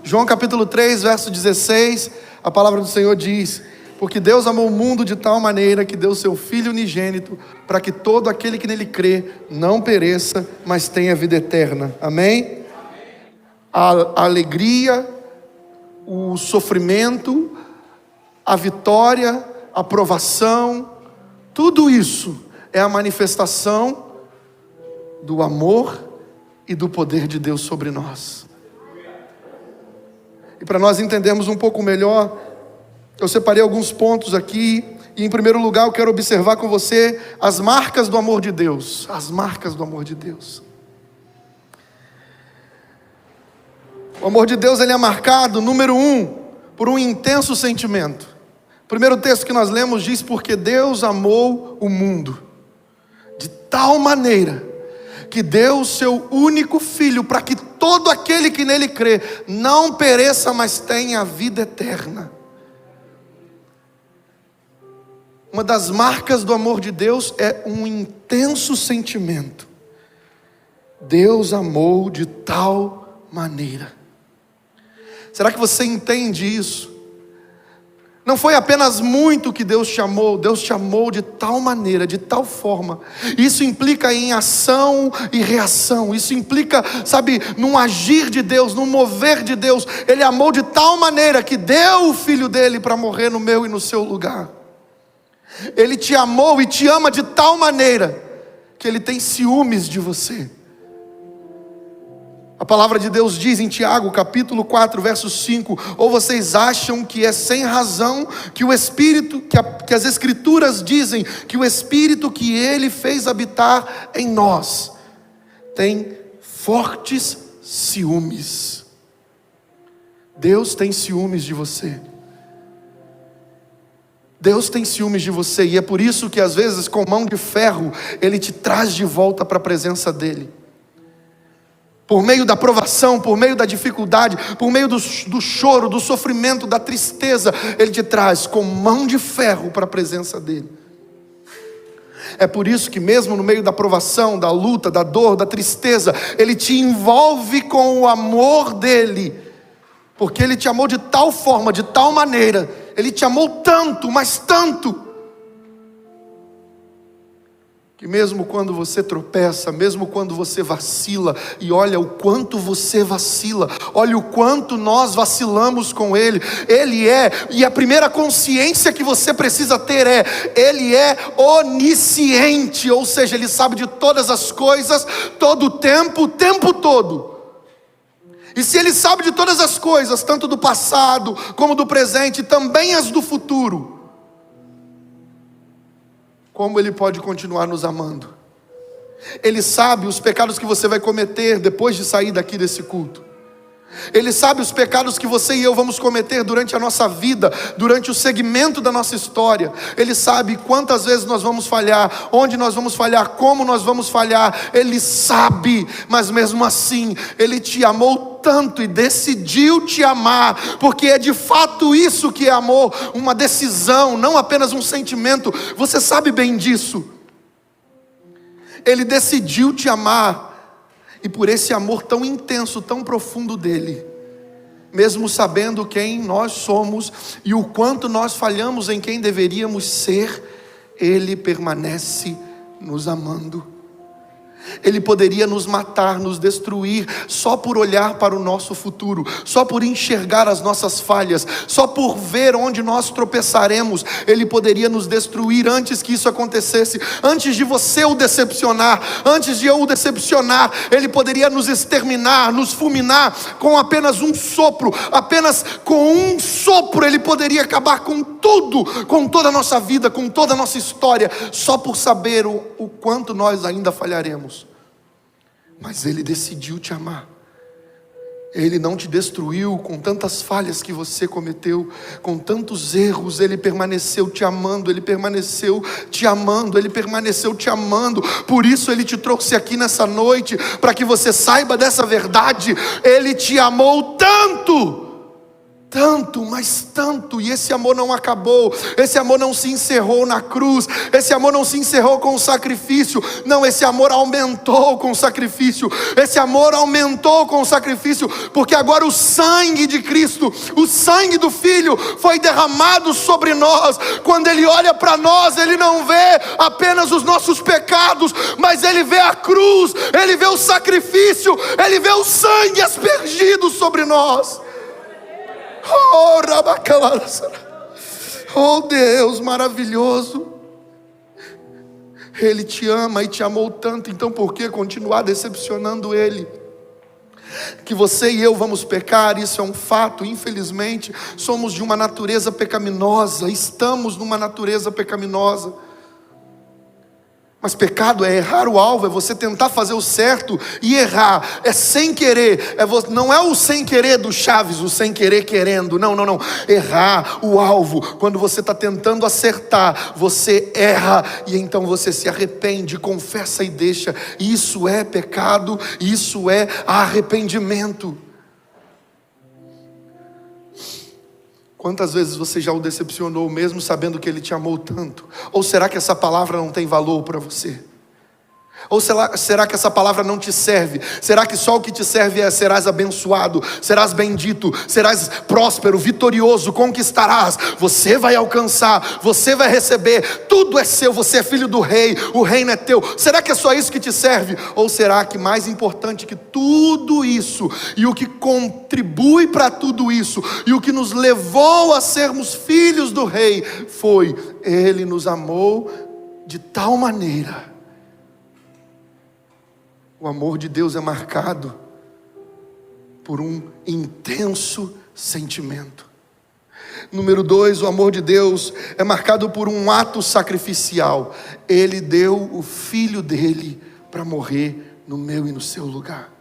João capítulo 3, verso 16, a palavra do Senhor diz: porque Deus amou o mundo de tal maneira que deu seu Filho unigênito, para que todo aquele que nele crê não pereça, mas tenha vida eterna. Amém? A alegria, o sofrimento, a vitória, a provação, tudo isso é a manifestação do amor e do poder de Deus sobre nós. E para nós entendermos um pouco melhor, eu separei alguns pontos aqui. E em primeiro lugar eu quero observar com você as marcas do amor de Deus. As marcas do amor de Deus. O amor de Deus, ele é marcado, número 1, por um intenso sentimento. O primeiro texto que nós lemos diz: porque Deus amou o mundo de tal maneira que deu o seu único Filho, para que todo aquele que nele crê não pereça, mas tenha a vida eterna. Uma das marcas do amor de Deus é um intenso sentimento. Deus amou de tal maneira. Será que você entende isso? Não foi apenas muito que Deus te amou de tal maneira, de tal forma. Isso implica em ação e reação. Isso implica, num agir de Deus, num mover de Deus. Ele amou de tal maneira que deu o Filho dele para morrer no meu e no seu lugar. Ele te amou e te ama de tal maneira que ele tem ciúmes de você. A palavra de Deus diz em Tiago, capítulo 4, verso 5: ou vocês acham que é sem razão que o Espírito, que as Escrituras dizem que o Espírito que Ele fez habitar em nós tem fortes ciúmes. Deus tem ciúmes de você. Deus tem ciúmes de você, e é por isso que às vezes com mão de ferro Ele te traz de volta para a presença dEle. Por meio da provação, por meio da dificuldade, por meio do choro, do sofrimento, da tristeza, Ele te traz com mão de ferro para a presença dEle. É por isso que mesmo no meio da provação, da luta, da dor, da tristeza, Ele te envolve com o amor dEle, porque Ele te amou de tal forma, de tal maneira. Ele te amou tanto, mas tanto, que mesmo quando você tropeça, mesmo quando você vacila, e olha o quanto você vacila, olha o quanto nós vacilamos com Ele, e a primeira consciência que você precisa ter Ele é onisciente, ou seja, Ele sabe de todas as coisas, todo o tempo todo. E se Ele sabe de todas as coisas, tanto do passado como do presente, também as do futuro, como Ele pode continuar nos amando? Ele sabe os pecados que você vai cometer depois de sair daqui desse culto. Ele sabe os pecados que você e eu vamos cometer durante a nossa vida, durante o segmento da nossa história. Ele sabe quantas vezes nós vamos falhar, onde nós vamos falhar, como nós vamos falhar. Ele sabe, mas mesmo assim Ele te amou tanto e decidiu te amar, porque é de fato isso que é amor, uma decisão, não apenas um sentimento. Você sabe bem disso. Ele decidiu te amar. E por esse amor tão intenso, tão profundo dele, mesmo sabendo quem nós somos e o quanto nós falhamos em quem deveríamos ser, Ele permanece nos amando. Ele poderia nos matar, nos destruir, só por olhar para o nosso futuro, só por enxergar as nossas falhas, só por ver onde nós tropeçaremos. Ele poderia nos destruir antes que isso acontecesse, antes de você o decepcionar, antes de eu o decepcionar. Ele poderia nos exterminar, nos fulminar com apenas um sopro. Apenas com um sopro Ele poderia acabar com tudo, com toda a nossa vida, com toda a nossa história, só por saber o quanto nós ainda falharemos. Mas Ele decidiu te amar. Ele não te destruiu com tantas falhas que você cometeu, com tantos erros. Ele permaneceu te amando, Ele permaneceu te amando, Ele permaneceu te amando. Por isso Ele te trouxe aqui nessa noite, para que você saiba dessa verdade. Ele te amou tanto Tanto, mas tanto, e esse amor não acabou, esse amor não se encerrou na cruz, esse amor não se encerrou com o sacrifício, não, esse amor aumentou com o sacrifício, esse amor aumentou com o sacrifício, porque agora o sangue de Cristo, o sangue do Filho foi derramado sobre nós. Quando Ele olha para nós, Ele não vê apenas os nossos pecados, mas Ele vê a cruz, Ele vê o sacrifício, Ele vê o sangue aspergido sobre nós. Oh Deus maravilhoso, Ele te ama e te amou tanto, então por que continuar decepcionando Ele? Que você e eu vamos pecar, isso é um fato, infelizmente, somos de uma natureza pecaminosa, estamos numa natureza pecaminosa. Mas pecado é errar o alvo, é você tentar fazer o certo e errar, é sem querer, não é o sem querer do Chaves, o sem querer querendo, não, errar o alvo, quando você está tentando acertar, você erra, e então você se arrepende, confessa e deixa, isso é pecado, isso é arrependimento. Quantas vezes você já o decepcionou, mesmo sabendo que Ele te amou tanto? Ou será que essa palavra não tem valor para você? Ou será que essa palavra não te serve? Será que só o que te serve é serás abençoado, serás bendito, serás próspero, vitorioso, conquistarás, você vai alcançar, você vai receber, tudo é seu, você é filho do rei, o reino é teu. Será que é só isso que te serve? Ou será que mais importante que tudo isso, e o que contribui para tudo isso, e o que nos levou a sermos filhos do rei, foi Ele nos amou de tal maneira. O amor de Deus é marcado por um intenso sentimento. Número 2, o amor de Deus é marcado por um ato sacrificial. Ele deu o Filho dele para morrer no meu e no seu lugar.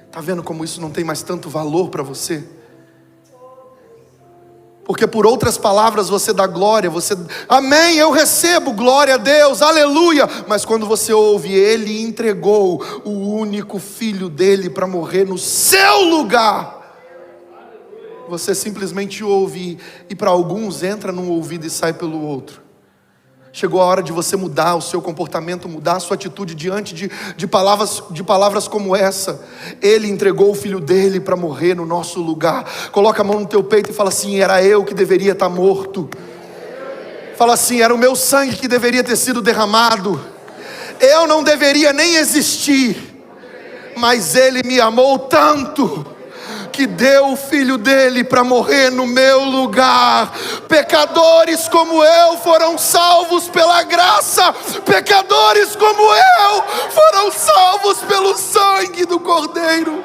Está vendo como isso não tem mais tanto valor para você? Porque por outras palavras você dá glória, amém, eu recebo, glória a Deus, aleluia. Mas quando você ouve, Ele entregou o único Filho dele para morrer no seu lugar, você simplesmente ouve, e para alguns entra num ouvido e sai pelo outro. Chegou a hora de você mudar o seu comportamento, mudar a sua atitude diante de palavras como essa. Ele entregou o Filho dele para morrer no nosso lugar. Coloca a mão no teu peito e fala assim: era eu que deveria estar morto. Fala assim: era o meu sangue que deveria ter sido derramado. Eu não deveria nem existir, mas Ele me amou tanto que deu o Filho dele para morrer no meu lugar. Pecadores como eu foram salvos pela graça, pecadores como eu foram salvos pelo sangue do Cordeiro.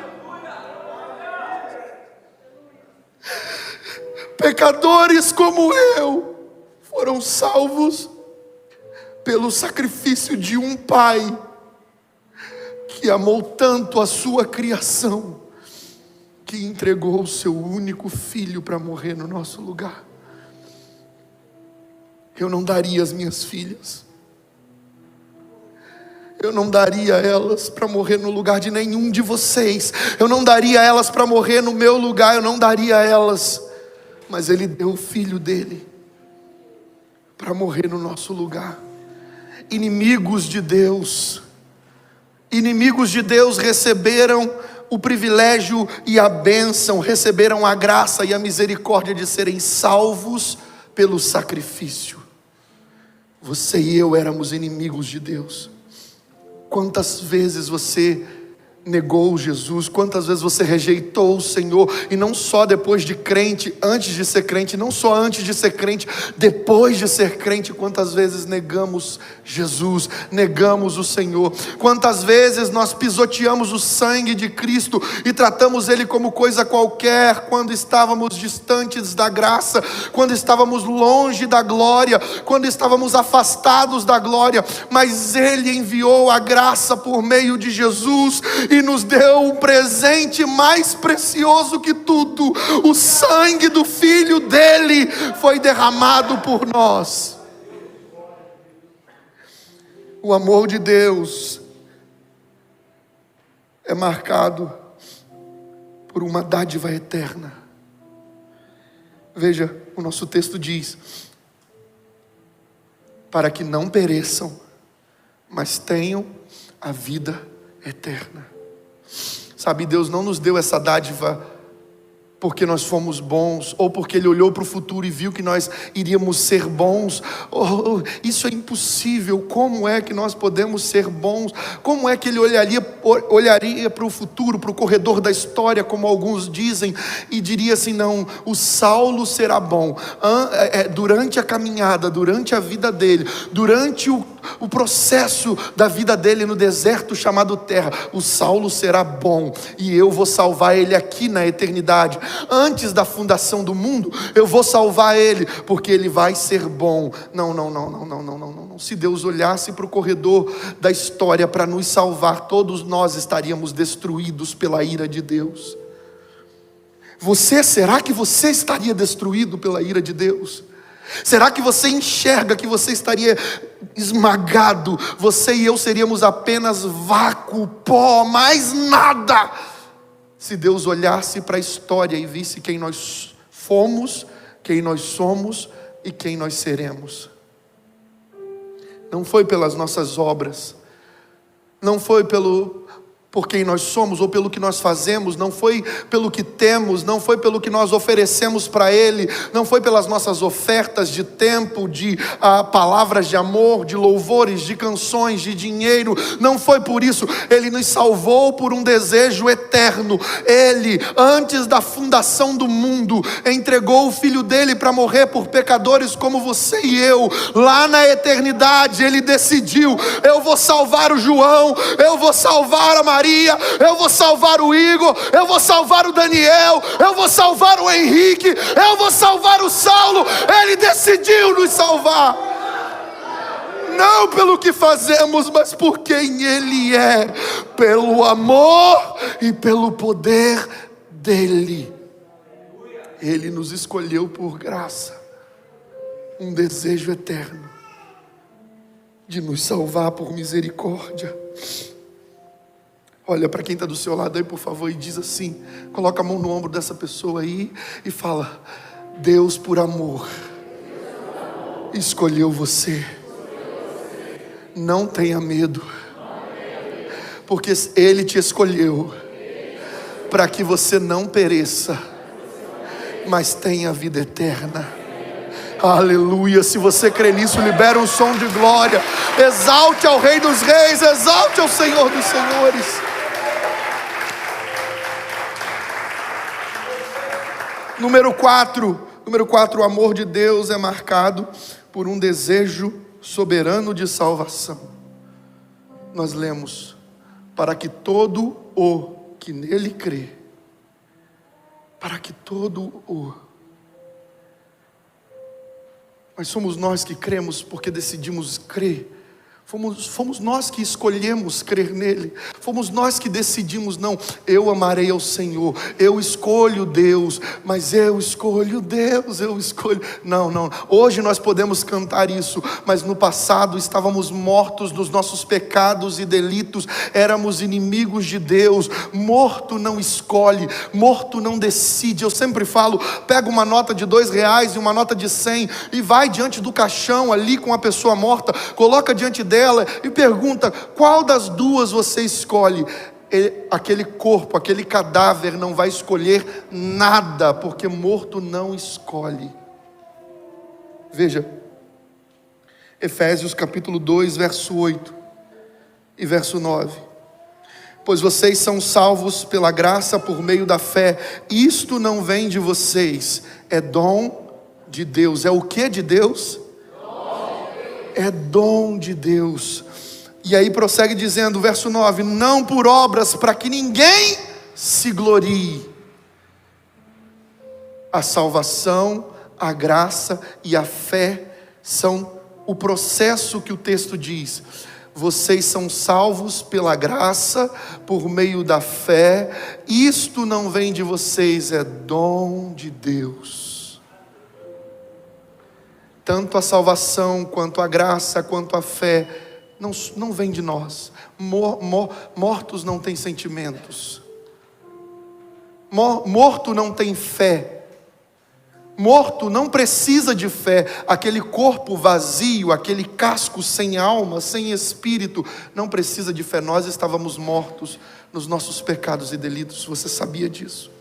Pecadores como eu foram salvos pelo sacrifício de um Pai que amou tanto a sua criação, que entregou o seu único Filho para morrer no nosso lugar. Eu não daria as minhas filhas, eu não daria elas para morrer no lugar de nenhum de vocês, eu não daria elas para morrer no meu lugar, eu não daria elas, mas Ele deu o Filho dele para morrer no nosso lugar. Inimigos de Deus receberam o privilégio e a bênção, receberam a graça e a misericórdia de serem salvos pelo sacrifício. Você e eu éramos inimigos de Deus. Quantas vezes você negou Jesus, quantas vezes você rejeitou o Senhor, e não só depois de crente, antes de ser crente, não só antes de ser crente, depois de ser crente, quantas vezes negamos Jesus, negamos o Senhor, quantas vezes nós pisoteamos o sangue de Cristo e tratamos Ele como coisa qualquer, quando estávamos distantes da graça, quando estávamos longe da glória, quando estávamos afastados da glória, mas Ele enviou a graça por meio de Jesus, e nos deu um presente mais precioso que tudo: o sangue do Filho dele foi derramado por nós. O amor de Deus é marcado por uma dádiva eterna. Veja, o nosso texto diz: para que não pereçam, mas tenham a vida eterna. Sabe, Deus não nos deu essa dádiva porque nós fomos bons, ou porque Ele olhou para o futuro e viu que nós iríamos ser bons. Isso é impossível. Como é que nós podemos ser bons? Como é que Ele olharia para o futuro, para o corredor da história, como alguns dizem, e diria assim: não, o Saulo será bom. Durante a caminhada, durante a vida dele, durante o processo da vida dele no deserto chamado terra, o Saulo será bom, e eu vou salvar ele aqui na eternidade. Antes da fundação do mundo, eu vou salvar ele, porque ele vai ser bom. Não. Se Deus olhasse para o corredor da história para nos salvar, todos nós estaríamos destruídos pela ira de Deus. Será que você estaria destruído pela ira de Deus? Será que você enxerga que você estaria esmagado? Você e eu seríamos apenas vácuo, pó, mais nada. Se Deus olhasse para a história e visse quem nós fomos, quem nós somos e quem nós seremos. Não foi pelas nossas obras, não foi por quem nós somos ou pelo que nós fazemos, não foi pelo que temos, não foi pelo que nós oferecemos para Ele, não foi pelas nossas ofertas de tempo, de palavras de amor, de louvores, de canções, de dinheiro. Não foi por isso. Ele nos salvou por um desejo eterno. Ele, antes da fundação do mundo, entregou o Filho dele para morrer por pecadores como você e eu. Lá na eternidade Ele decidiu: eu vou salvar o João, eu vou salvar a Maria, eu vou salvar o Igor, eu vou salvar o Daniel, eu vou salvar o Henrique, eu vou salvar o Saulo. Ele decidiu nos salvar, não pelo que fazemos, mas por quem Ele é, pelo amor e pelo poder dEle. Ele nos escolheu por graça, um desejo eterno de nos salvar por misericórdia. Olha para quem está do seu lado aí, por favor, e diz assim, coloca a mão no ombro dessa pessoa aí e fala: Deus, por amor, escolheu você. Não tenha medo, porque Ele te escolheu para que você não pereça, mas tenha vida eterna. Aleluia. Se você crê nisso, libera um som de glória. Exalte ao Rei dos Reis, exalte ao Senhor dos Senhores. Número 4, o amor de Deus é marcado por um desejo soberano de salvação. Nós lemos: para que todo o que nele crê, para que todo o... Mas somos nós que cremos porque decidimos crer. Fomos nós que escolhemos crer nele. Fomos nós que decidimos: não, eu amarei ao Senhor, eu escolho Deus, mas eu escolho Deus, eu escolho... Não, hoje nós podemos cantar isso, mas no passado estávamos mortos nos nossos pecados e delitos, éramos inimigos de Deus. Morto não escolhe, morto não decide. Eu sempre falo: pega uma nota de R$2 e uma nota de 100 e vai diante do caixão ali com a pessoa morta, coloca diante dela e pergunta: qual das duas você escolhe? Aquele corpo, aquele cadáver não vai escolher nada, porque morto não escolhe. Veja, Efésios capítulo 2, verso 8 e verso 9. Pois vocês são salvos pela graça por meio da fé. Isto não vem de vocês, é dom de Deus. É o que de Deus? É dom de Deus. E aí prossegue dizendo, verso 9: não por obras, para que ninguém se glorie. A salvação, a graça e a fé são o processo que o texto diz. Vocês são salvos pela graça, por meio da fé. Isto não vem de vocês, é dom de Deus. Tanto a salvação, quanto a graça, quanto a fé, não vem de nós. Mortos não têm sentimentos. Morto não tem fé. Morto não precisa de fé. Aquele corpo vazio, aquele casco sem alma, sem espírito, não precisa de fé. Nós estávamos mortos nos nossos pecados e delitos. Você sabia disso?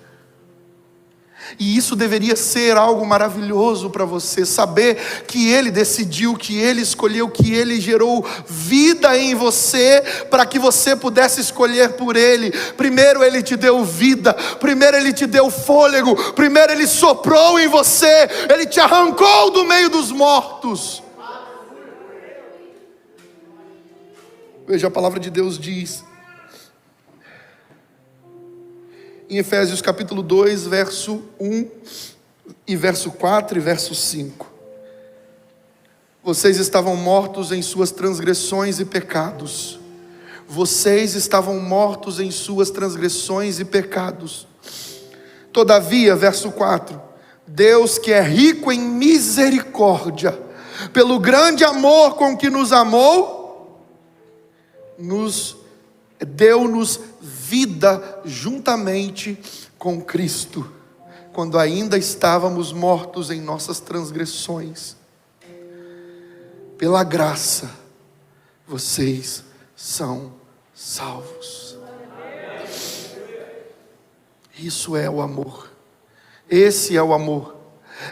E isso deveria ser algo maravilhoso para você, saber que Ele decidiu, que Ele escolheu, que Ele gerou vida em você, para que você pudesse escolher por Ele. Primeiro Ele te deu vida, primeiro Ele te deu fôlego, primeiro Ele soprou em você, Ele te arrancou do meio dos mortos. Veja, a palavra de Deus diz, em Efésios capítulo 2, verso 1 e verso 4 e verso 5. Vocês estavam mortos em suas transgressões e pecados. Vocês estavam mortos em suas transgressões e pecados. Todavia, verso 4, Deus, que é rico em misericórdia, pelo grande amor com que nos amou, deu-nos vida juntamente com Cristo, quando ainda estávamos mortos em nossas transgressões. Pela graça, vocês são salvos. Isso é o amor. Esse é o amor.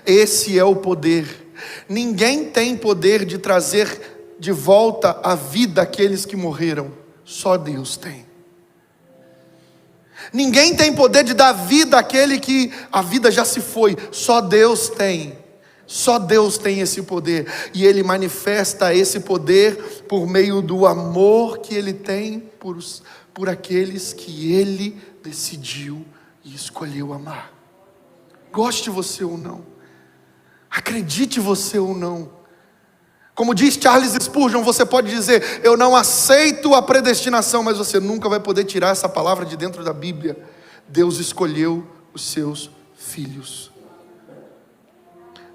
Esse é o poder. Ninguém tem poder de trazer de volta à vida aqueles que morreram. Só Deus tem. Ninguém tem poder de dar vida àquele que a vida já se foi. Só Deus tem. Só Deus tem esse poder. E Ele manifesta esse poder por meio do amor que Ele tem por aqueles que Ele decidiu e escolheu amar. Goste você ou não, acredite você ou não, como diz Charles Spurgeon, você pode dizer, eu não aceito a predestinação, mas você nunca vai poder tirar essa palavra de dentro da Bíblia. Deus escolheu os seus filhos.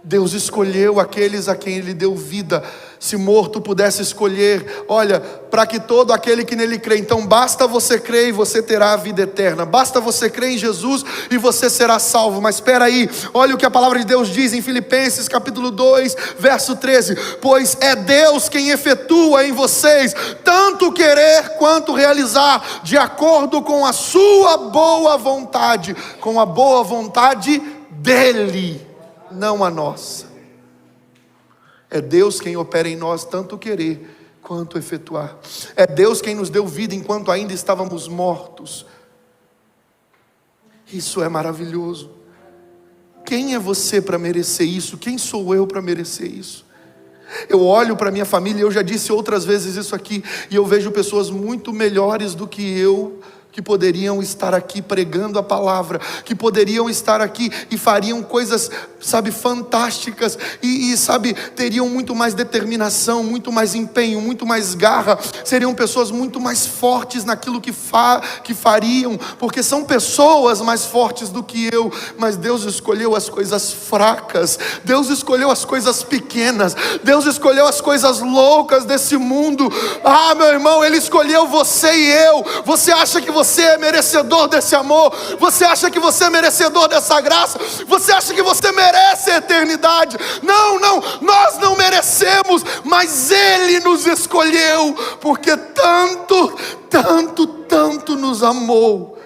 Deus escolheu aqueles a quem Ele deu vida. Se morto pudesse escolher, olha, para que todo aquele que nele crê, então basta você crer e você terá a vida eterna, basta você crer em Jesus e você será salvo. Mas espera aí, olha o que a palavra de Deus diz em Filipenses capítulo 2, verso 13, pois é Deus quem efetua em vocês, tanto querer quanto realizar, de acordo com a sua boa vontade, com a boa vontade dEle, não a nossa. É Deus quem opera em nós tanto querer quanto efetuar. É Deus quem nos deu vida enquanto ainda estávamos mortos. Isso é maravilhoso. Quem é você para merecer isso? Quem sou eu para merecer isso? Eu olho para minha família, eu já disse outras vezes isso aqui, e eu vejo pessoas muito melhores do que eu, que poderiam estar aqui pregando a palavra, que poderiam estar aqui e fariam coisas, sabe, fantásticas, e sabe, teriam muito mais determinação, muito mais empenho, muito mais garra, seriam pessoas muito mais fortes naquilo que fariam, porque são pessoas mais fortes do que eu, mas Deus escolheu as coisas fracas, Deus escolheu as coisas pequenas, Deus escolheu as coisas loucas desse mundo. Ah, meu irmão, Ele escolheu você e eu. Você acha que você é merecedor desse amor? Você acha que você é merecedor dessa graça? Você acha que você merece a eternidade? Não, nós não merecemos, mas Ele nos escolheu, porque tanto nos amou,